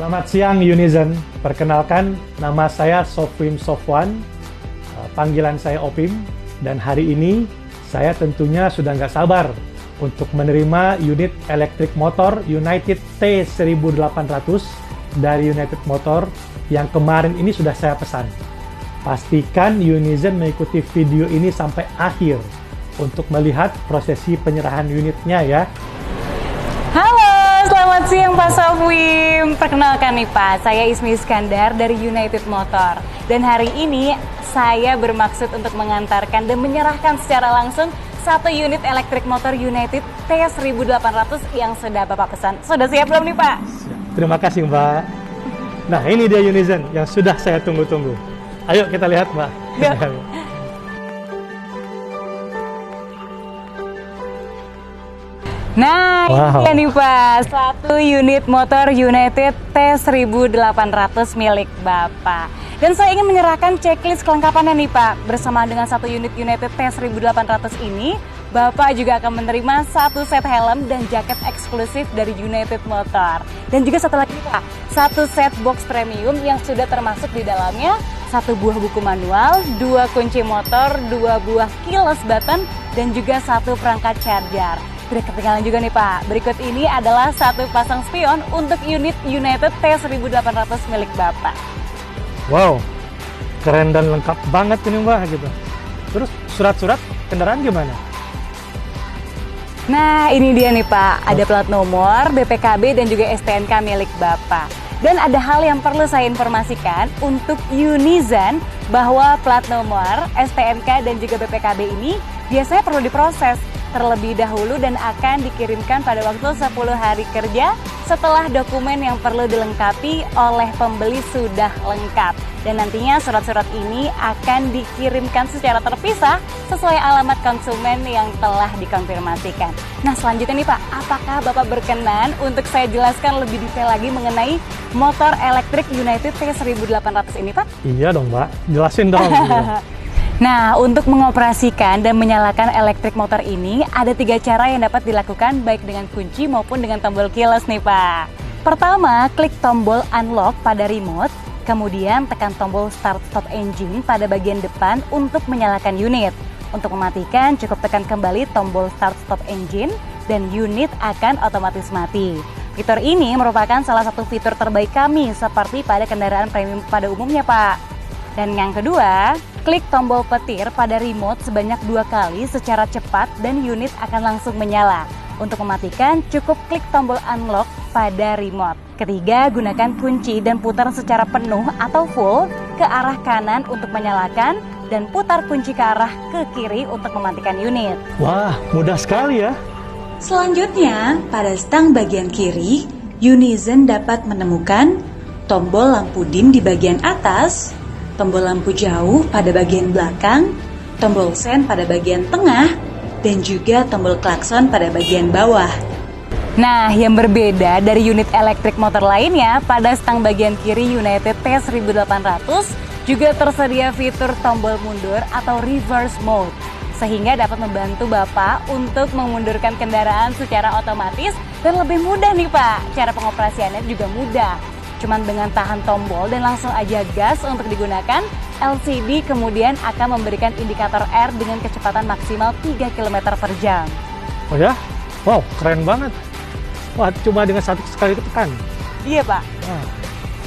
Selamat siang Unizen, perkenalkan nama saya Sofwim Sofwan, panggilan saya Opim, dan hari ini saya tentunya sudah nggak sabar untuk menerima unit elektrik motor United T1800 dari United Motor yang kemarin ini sudah saya pesan. Pastikan Unizen mengikuti video ini sampai akhir untuk melihat prosesi penyerahan unitnya ya. Halo, selamat siang Pak Sofwim. Perkenalkan nih Pak, saya Ismi Iskandar dari United Motor. Dan hari ini saya bermaksud untuk mengantarkan dan menyerahkan secara langsung satu unit elektrik motor United T1800 yang sudah Bapak pesan. Sudah siap belum nih Pak? Terima kasih Mbak. Nah ini dia Unizen yang sudah saya tunggu-tunggu. Ayo kita lihat Mbak. Ya. Nah, ini nih Pak, satu unit motor United T1800 milik Bapak. Dan saya ingin menyerahkan checklist kelengkapannya nih Pak. Bersama dengan satu unit United T1800 ini, Bapak juga akan menerima satu set helm dan jaket eksklusif dari United Motor. Dan juga satu lagi Pak, satu set box premium yang sudah termasuk di dalamnya satu buah buku manual, dua kunci motor, dua buah keyless button, dan juga satu perangkat charger. Tidak ketinggalan juga nih Pak, berikut ini adalah satu pasang spion untuk unit United T1800 milik Bapak. Wow, keren dan lengkap banget ini Mbak gitu. Terus surat-surat kendaraan gimana? Nah ini dia nih Pak, ada plat nomor, BPKB dan juga STNK milik Bapak. Dan ada hal yang perlu saya informasikan untuk Unizen bahwa plat nomor, STNK dan juga BPKB ini biasanya perlu diproses terlebih dahulu dan akan dikirimkan pada waktu 10 hari kerja setelah dokumen yang perlu dilengkapi oleh pembeli sudah lengkap. Dan nantinya surat-surat ini akan dikirimkan secara terpisah sesuai alamat konsumen yang telah dikonfirmasikan. Nah selanjutnya nih Pak, apakah Bapak berkenan untuk saya jelaskan lebih detail lagi mengenai motor elektrik United T1800 ini Pak? Iya dong Mbak, jelasin dong. Nah, untuk mengoperasikan dan menyalakan elektrik motor ini, ada 3 cara yang dapat dilakukan baik dengan kunci maupun dengan tombol keyless nih Pak. Pertama, klik tombol unlock pada remote, kemudian tekan tombol start stop engine pada bagian depan untuk menyalakan unit. Untuk mematikan, cukup tekan kembali tombol start stop engine dan unit akan otomatis mati. Fitur ini merupakan salah satu fitur terbaik kami seperti pada kendaraan premium pada umumnya Pak. Dan yang kedua, klik tombol petir pada remote sebanyak 2 kali secara cepat dan unit akan langsung menyala. Untuk mematikan, cukup klik tombol unlock pada remote. Ketiga, gunakan kunci dan putar secara penuh atau full ke arah kanan untuk menyalakan dan putar kunci ke arah ke kiri untuk mematikan unit. Wah, mudah sekali ya. Selanjutnya, pada stang bagian kiri, Unizen dapat menemukan tombol lampu dim di bagian atas, tombol lampu jauh pada bagian belakang, tombol sen pada bagian tengah, dan juga tombol klakson pada bagian bawah. Nah, yang berbeda dari unit elektrik motor lainnya, pada stang bagian kiri United T1800 juga tersedia fitur tombol mundur atau reverse mode, sehingga dapat membantu Bapak untuk memundurkan kendaraan secara otomatis dan lebih mudah nih Pak. Cara pengoperasiannya juga mudah. Cuman dengan tahan tombol dan langsung aja gas untuk digunakan, LCD kemudian akan memberikan indikator R dengan kecepatan maksimal 3 km per jam. Oh ya? Wow, keren banget. Wah, cuma dengan satu sekali tekan. Iya Pak.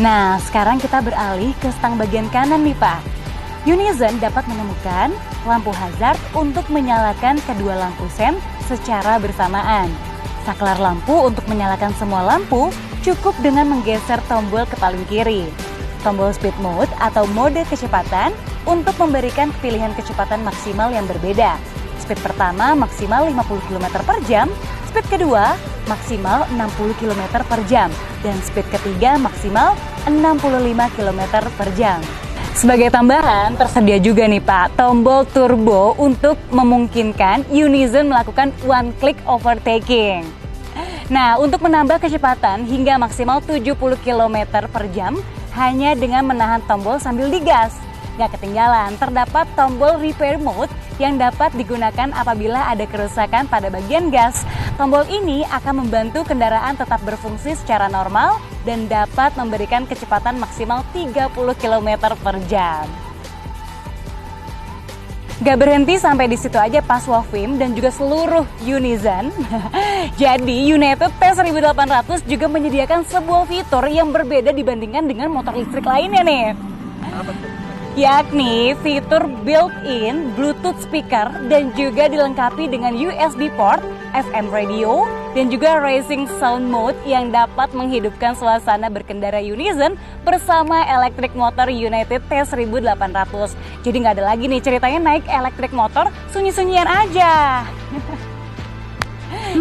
Nah, sekarang kita beralih ke stang bagian kanan nih Pak. Unizen dapat menemukan lampu hazard untuk menyalakan kedua lampu sen secara bersamaan. Saklar lampu untuk menyalakan semua lampu cukup dengan menggeser tombol ke paling kiri. Tombol speed mode atau mode kecepatan untuk memberikan pilihan kecepatan maksimal yang berbeda. Speed pertama maksimal 50 km per jam, speed kedua maksimal 60 km per jam, dan speed ketiga maksimal 65 km per jam. Sebagai tambahan, tersedia juga nih Pak, tombol turbo untuk memungkinkan Unizen melakukan one click overtaking. Nah, untuk menambah kecepatan hingga maksimal 70 km per jam hanya dengan menahan tombol sambil digas. Gak ketinggalan, terdapat tombol repair mode yang dapat digunakan apabila ada kerusakan pada bagian gas. Tombol ini akan membantu kendaraan tetap berfungsi secara normal dan dapat memberikan kecepatan maksimal 30 km per jam. Gak berhenti sampai di situ aja Pak Sofim dan juga seluruh Unizen. Jadi United T1800 juga menyediakan sebuah fitur yang berbeda dibandingkan dengan motor listrik lainnya nih. Yakni fitur built-in Bluetooth speaker dan juga dilengkapi dengan USB port, FM radio, dan juga racing sound mode yang dapat menghidupkan suasana berkendara Unizen bersama elektrik motor United T1800. Jadi nggak ada lagi nih ceritanya naik elektrik motor sunyi-sunyian aja.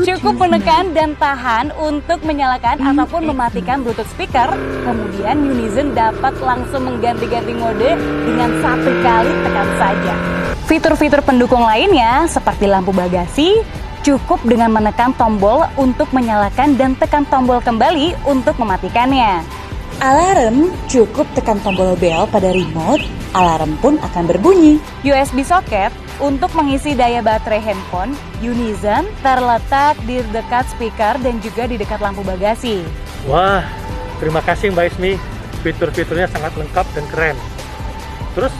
Cukup menekan dan tahan untuk menyalakan ataupun mematikan Bluetooth speaker. Kemudian Unizen dapat langsung mengganti-ganti mode dengan satu kali tekan saja. Fitur-fitur pendukung lainnya seperti lampu bagasi, cukup dengan menekan tombol untuk menyalakan dan tekan tombol kembali untuk mematikannya. Alarm, cukup tekan tombol bel pada remote, alarm pun akan berbunyi. USB socket untuk mengisi daya baterai handphone, Unizen terletak di dekat speaker dan juga di dekat lampu bagasi. Wah, terima kasih Mbak Ismi. Fitur-fiturnya sangat lengkap dan keren. Terus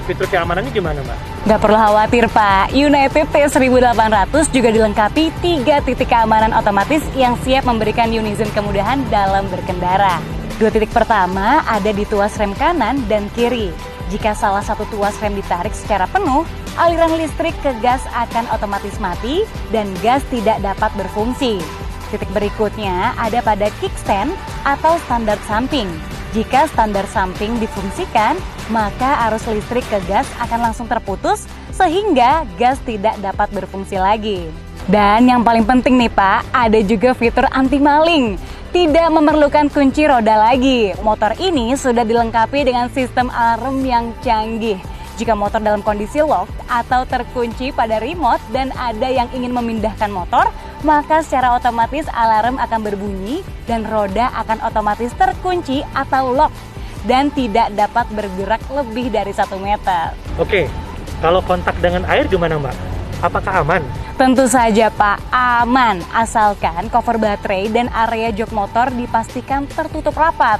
fitur keamanannya gimana Mbak? Gak perlu khawatir Pak, United T1800 juga dilengkapi 3 titik keamanan otomatis yang siap memberikan Unizen kemudahan dalam berkendara. 2 titik pertama ada di tuas rem kanan dan kiri. Jika salah satu tuas rem ditarik secara penuh, aliran listrik ke gas akan otomatis mati dan gas tidak dapat berfungsi. Titik berikutnya ada pada kickstand atau standar samping. Jika standar samping difungsikan, maka arus listrik ke gas akan langsung terputus sehingga gas tidak dapat berfungsi lagi. Dan yang paling penting nih Pak, ada juga fitur anti maling. Tidak memerlukan kunci roda lagi. Motor ini sudah dilengkapi dengan sistem alarm yang canggih. Jika motor dalam kondisi lock atau terkunci pada remote dan ada yang ingin memindahkan motor, maka secara otomatis alarm akan berbunyi dan roda akan otomatis terkunci atau lock dan tidak dapat bergerak lebih dari 1 meter. Oke, kalau kontak dengan air gimana Mbak? Apakah aman? Tentu saja Pak, aman asalkan cover baterai dan area jok motor dipastikan tertutup rapat.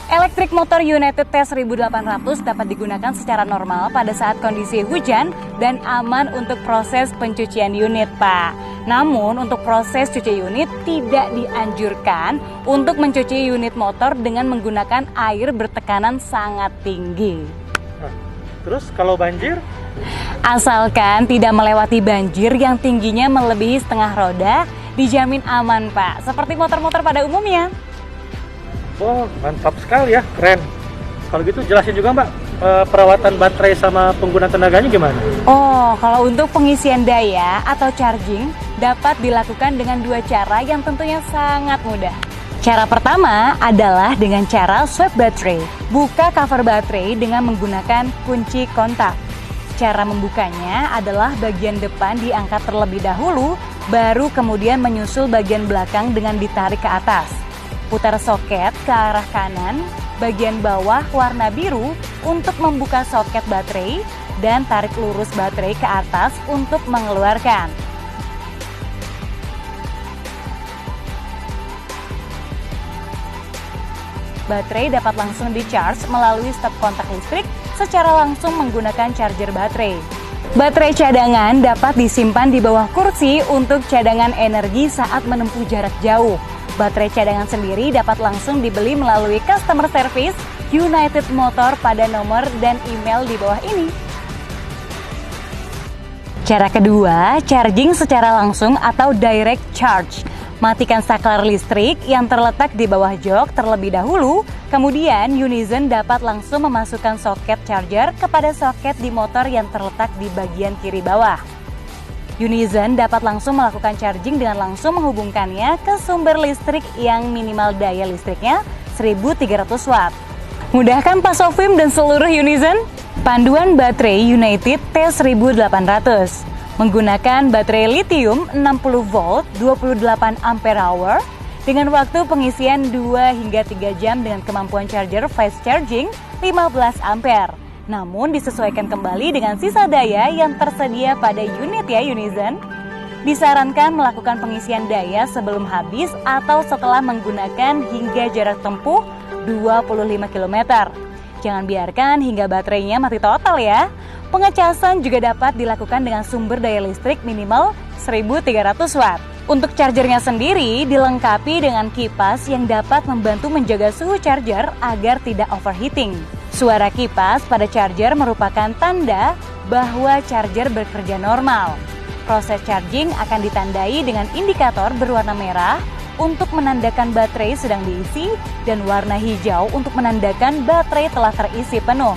Elektrik motor United T1800 dapat digunakan secara normal pada saat kondisi hujan dan aman untuk proses pencucian unit Pak. Namun untuk proses cuci unit tidak dianjurkan untuk mencuci unit motor dengan menggunakan air bertekanan sangat tinggi. Nah, terus kalau banjir? Asalkan tidak melewati banjir yang tingginya melebihi setengah roda, dijamin aman Pak, seperti motor-motor pada umumnya. Oh, mantap sekali ya, keren. Kalau gitu jelasin juga Mbak, perawatan baterai sama penggunaan tenaganya gimana? Oh, kalau untuk pengisian daya atau charging dapat dilakukan dengan 2 cara yang tentunya sangat mudah. Cara pertama adalah dengan cara swap baterai. Buka cover baterai dengan menggunakan kunci kontak. Cara membukanya adalah bagian depan diangkat terlebih dahulu, baru kemudian menyusul bagian belakang dengan ditarik ke atas. Putar soket ke arah kanan, bagian bawah warna biru untuk membuka soket baterai, dan tarik lurus baterai ke atas untuk mengeluarkan. Baterai dapat langsung di-charge melalui stop kontak listrik secara langsung menggunakan charger baterai. Baterai cadangan dapat disimpan di bawah kursi untuk cadangan energi saat menempuh jarak jauh. Baterai cadangan sendiri dapat langsung dibeli melalui customer service United Motor pada nomor dan email di bawah ini. Cara kedua, charging secara langsung atau direct charge. Matikan saklar listrik yang terletak di bawah jok terlebih dahulu, kemudian Unizen dapat langsung memasukkan soket charger kepada soket di motor yang terletak di bagian kiri bawah. Unizen dapat langsung melakukan charging dengan langsung menghubungkannya ke sumber listrik yang minimal daya listriknya 1300 watt. Mudah kan Pak Sofim dan seluruh Unizen? Panduan baterai United T1800 menggunakan baterai lithium 60 volt 28 ampere hour dengan waktu pengisian 2 hingga 3 jam dengan kemampuan charger fast charging 15 ampere. Namun disesuaikan kembali dengan sisa daya yang tersedia pada unit ya Unizen. disarankan melakukan pengisian daya sebelum habis atau setelah menggunakan hingga jarak tempuh 25 km. Jangan biarkan hingga baterainya mati total ya. Pengecasan juga dapat dilakukan dengan sumber daya listrik minimal 1300 watt. Untuk chargernya sendiri dilengkapi dengan kipas yang dapat membantu menjaga suhu charger agar tidak overheating. Suara kipas pada charger merupakan tanda bahwa charger bekerja normal. Proses charging akan ditandai dengan indikator berwarna merah untuk menandakan baterai sedang diisi dan warna hijau untuk menandakan baterai telah terisi penuh.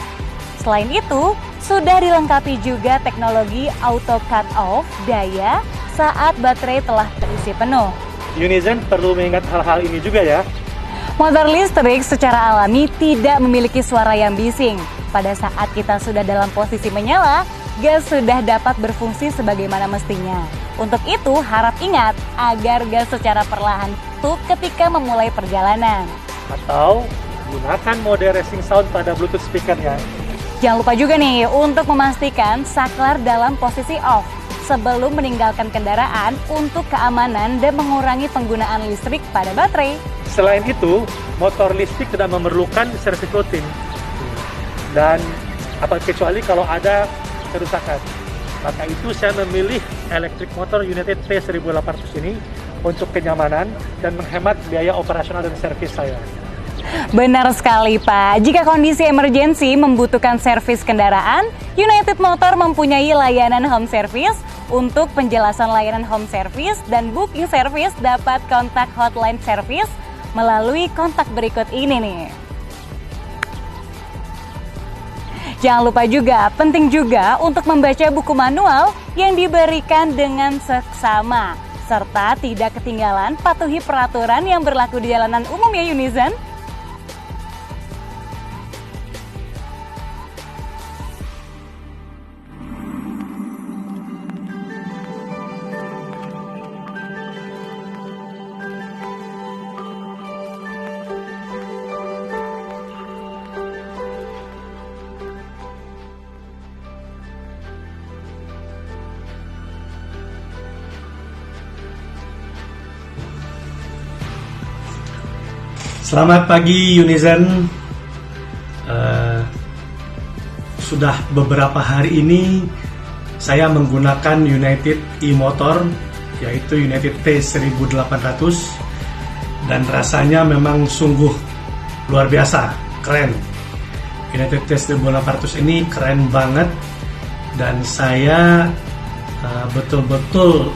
Selain itu, sudah dilengkapi juga teknologi auto cut off daya saat baterai telah terisi penuh. Unizen perlu mengingat hal-hal ini juga ya. Motor listrik secara alami tidak memiliki suara yang bising. Pada saat kita sudah dalam posisi menyala, gas sudah dapat berfungsi sebagaimana mestinya. Untuk itu, harap ingat agar gas secara perlahan tuh ketika memulai perjalanan. Atau gunakan mode racing sound pada Bluetooth speakernya. Jangan lupa juga nih untuk memastikan saklar dalam posisi off sebelum meninggalkan kendaraan untuk keamanan dan mengurangi penggunaan listrik pada baterai. Selain itu, motor listrik tidak memerlukan servis rutin. Dan kecuali kalau ada kerusakan. Maka itu saya memilih electric motor United T1800 ini untuk kenyamanan dan menghemat biaya operasional dan servis saya. Benar sekali Pak, jika kondisi emergensi membutuhkan servis kendaraan, United Motor mempunyai layanan home service. Untuk penjelasan layanan home service dan booking service dapat kontak hotline service melalui kontak berikut ini nih. Jangan lupa juga, penting juga untuk membaca buku manual yang diberikan dengan seksama, serta tidak ketinggalan patuhi peraturan yang berlaku di jalanan umum ya Unizen. Selamat pagi Unizen. Sudah beberapa hari ini saya menggunakan United e-motor, yaitu United T1800, dan rasanya memang sungguh luar biasa, keren. United T1800 ini keren banget, dan saya betul-betul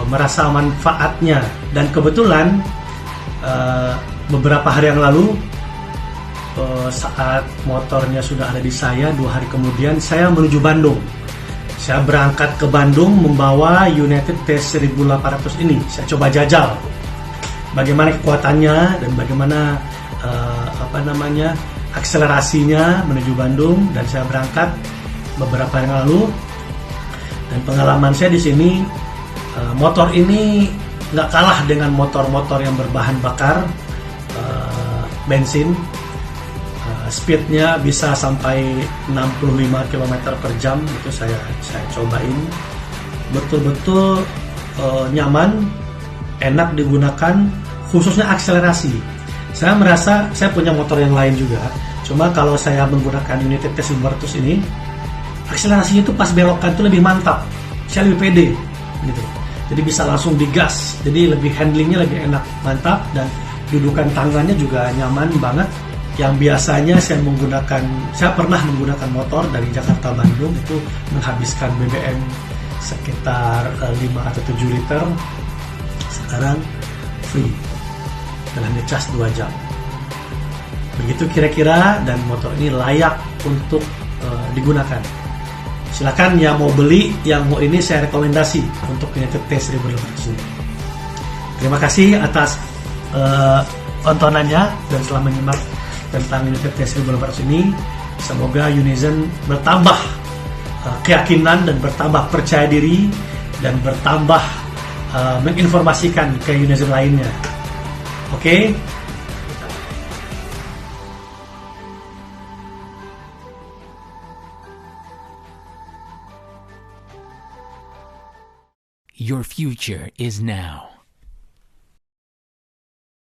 merasa manfaatnya. Dan kebetulan beberapa hari yang lalu, saat motornya sudah ada di saya, 2 hari kemudian saya menuju Bandung. Saya berangkat ke Bandung membawa United T1800 ini. Saya coba jajal bagaimana kekuatannya dan bagaimana akselerasinya menuju Bandung. Dan saya berangkat beberapa hari yang lalu, dan pengalaman saya di sini, motor ini nggak kalah dengan motor-motor yang berbahan bakar bensin. Speednya bisa sampai 65 km per jam. Itu saya cobain, betul-betul nyaman, enak digunakan, khususnya akselerasi. Saya merasa saya punya motor yang lain juga, cuma kalau saya menggunakan United T1800 ini, akselerasinya itu pas belokan itu lebih mantap, saya lebih pede gitu. Jadi bisa langsung digas, jadi handlingnya lebih enak, mantap, dan dudukan tangannya juga nyaman banget. Yang biasanya saya pernah menggunakan motor dari Jakarta Bandung itu menghabiskan BBM sekitar 5 atau 7 liter. Sekarang free dalam ngecas 2 jam. Begitu kira-kira, dan motor ini layak untuk digunakan. Silakan yang mau beli, yang mau ini, saya rekomendasi untuk United T1800 ini. Terima kasih atas tontonannya dan telah menyimak tentang United T1800 ini. Semoga Unizen bertambah keyakinan dan bertambah percaya diri dan bertambah menginformasikan ke Unizen lainnya. Oke? Your future is now.